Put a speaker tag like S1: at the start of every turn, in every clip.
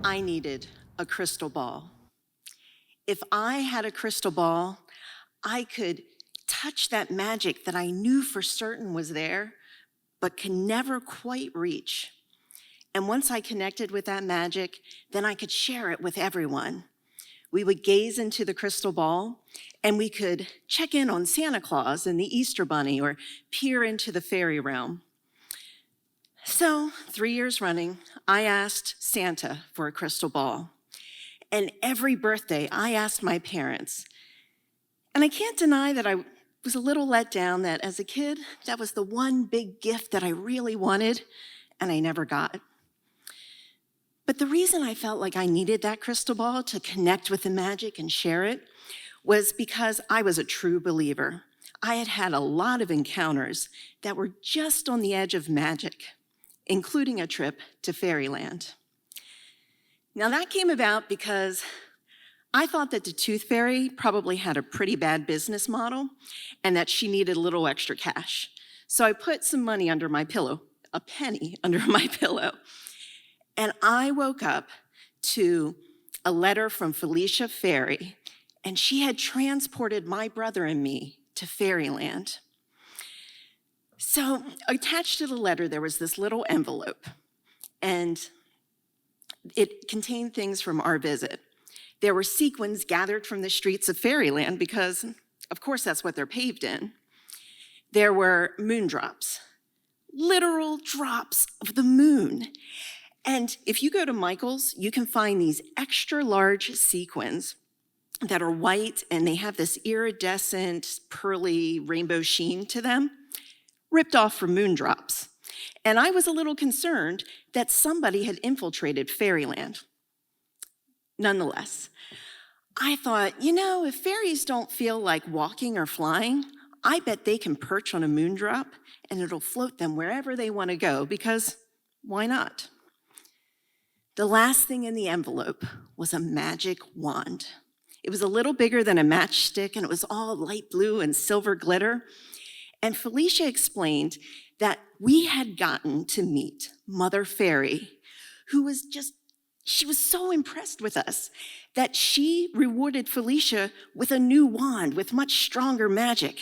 S1: I needed a crystal ball. If I had a crystal ball, I could touch that magic that I knew for certain was there, but could never quite reach. And once I connected with that magic, then I could share it with everyone. We would gaze into the crystal ball, and we could check in on Santa Claus and the Easter Bunny or peer into the fairy realm. So, 3 years running, I asked Santa for a crystal ball. And every birthday, I asked my parents. And I can't deny that I was a little let down that as a kid, that was the one big gift that I really wanted, and I never got. But the reason I felt like I needed that crystal ball to connect with the magic and share it was because I was a true believer. I had had a lot of encounters that were just on the edge of magic, including a trip to fairyland. Now that came about because I thought that the Tooth Fairy probably had a pretty bad business model and that she needed a little extra cash. So I put some money under my pillow, a penny under my pillow. And I woke up to a letter from Felicia Fairy, and she had transported my brother and me to fairyland. So attached to the letter, there was this little envelope, and it contained things from our visit. There were sequins gathered from the streets of fairyland because, of course, that's what they're paved in. There were moondrops, literal drops of the moon. And if you go to Michael's, you can find these extra large sequins that are white and they have this iridescent, pearly rainbow sheen to them, ripped off from moondrops. And I was a little concerned that somebody had infiltrated fairyland. Nonetheless, I thought, if fairies don't feel like walking or flying, I bet they can perch on a moondrop and it'll float them wherever they want to go, because why not? The last thing in the envelope was a magic wand. It was a little bigger than a matchstick, and it was all light blue and silver glitter. And Felicia explained that we had gotten to meet Mother Fairy, who was she was so impressed with us that she rewarded Felicia with a new wand with much stronger magic.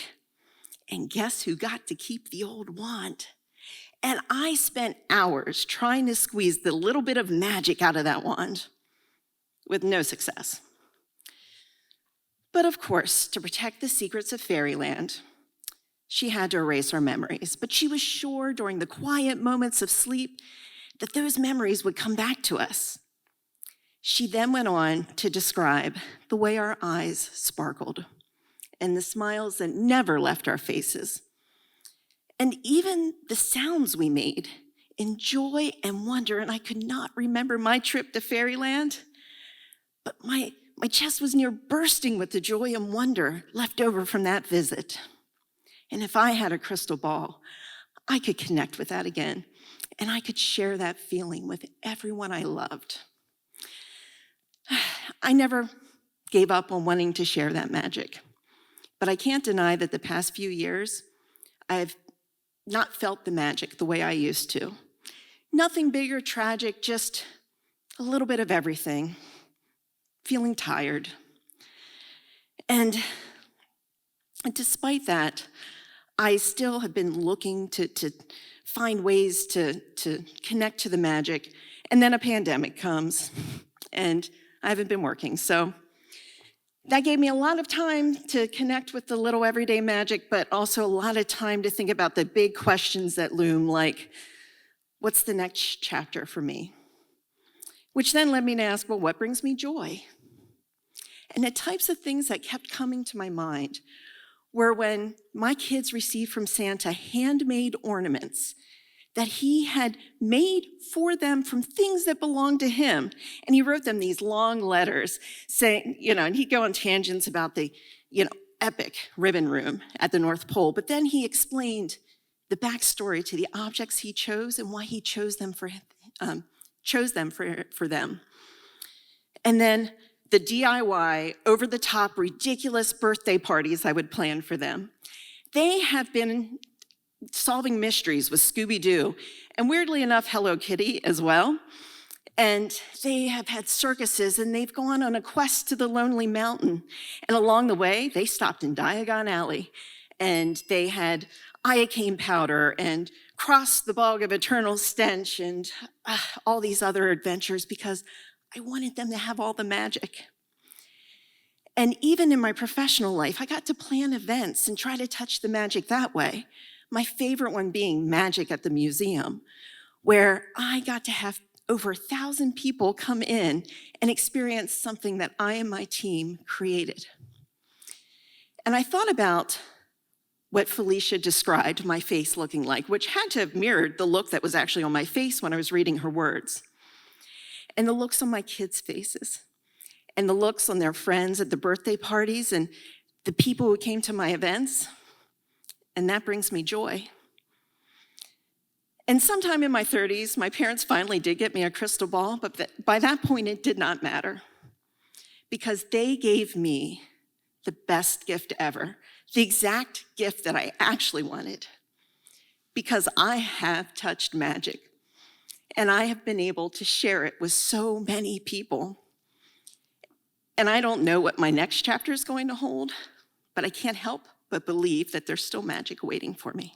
S1: And guess who got to keep the old wand? And I spent hours trying to squeeze the little bit of magic out of that wand with no success. But of course, to protect the secrets of fairyland, she had to erase our memories. But she was sure during the quiet moments of sleep that those memories would come back to us. She then went on to describe the way our eyes sparkled and the smiles that never left our faces, and even the sounds we made in joy and wonder. And I could not remember my trip to fairyland, but my chest was near bursting with the joy and wonder left over from that visit. And if I had a crystal ball, I could connect with that again, and I could share that feeling with everyone I loved. I never gave up on wanting to share that magic, but I can't deny that the past few years, I've not felt the magic the way I used to. Nothing big or tragic, just a little bit of everything. Feeling tired. And despite that, I still have been looking to find ways to connect to the magic. And then a pandemic comes, and I haven't been working. So that gave me a lot of time to connect with the little everyday magic, but also a lot of time to think about the big questions that loom, like, what's the next chapter for me? Which then led me to ask, well, what brings me joy? And the types of things that kept coming to my mind were when my kids received from Santa handmade ornaments that he had made for them from things that belonged to him. And he wrote them these long letters saying, and he'd go on tangents about the, epic ribbon room at the North Pole. But then he explained the backstory to the objects he chose and why he chose them for them. And then the DIY, over-the-top, ridiculous birthday parties I would plan for them. They have been solving mysteries with Scooby-Doo, and weirdly enough, Hello Kitty as well. And they have had circuses, and they've gone on a quest to the Lonely Mountain. And along the way, they stopped in Diagon Alley, and they had iocane powder and crossed the bog of eternal stench and all these other adventures because I wanted them to have all the magic. And even in my professional life, I got to plan events and try to touch the magic that way. My favorite one being Magic at the Museum, where I got to have over 1,000 people come in and experience something that I and my team created. And I thought about what Felicia described my face looking like, which had to have mirrored the look that was actually on my face when I was reading her words. And the looks on my kids' faces, and the looks on their friends at the birthday parties, and the people who came to my events. And that brings me joy. And sometime in my 30s, my parents finally did get me a crystal ball, but by that point, it did not matter because they gave me the best gift ever, the exact gift that I actually wanted, because I have touched magic and I have been able to share it with so many people. And I don't know what my next chapter is going to hold, but I can't help but believe that there's still magic waiting for me.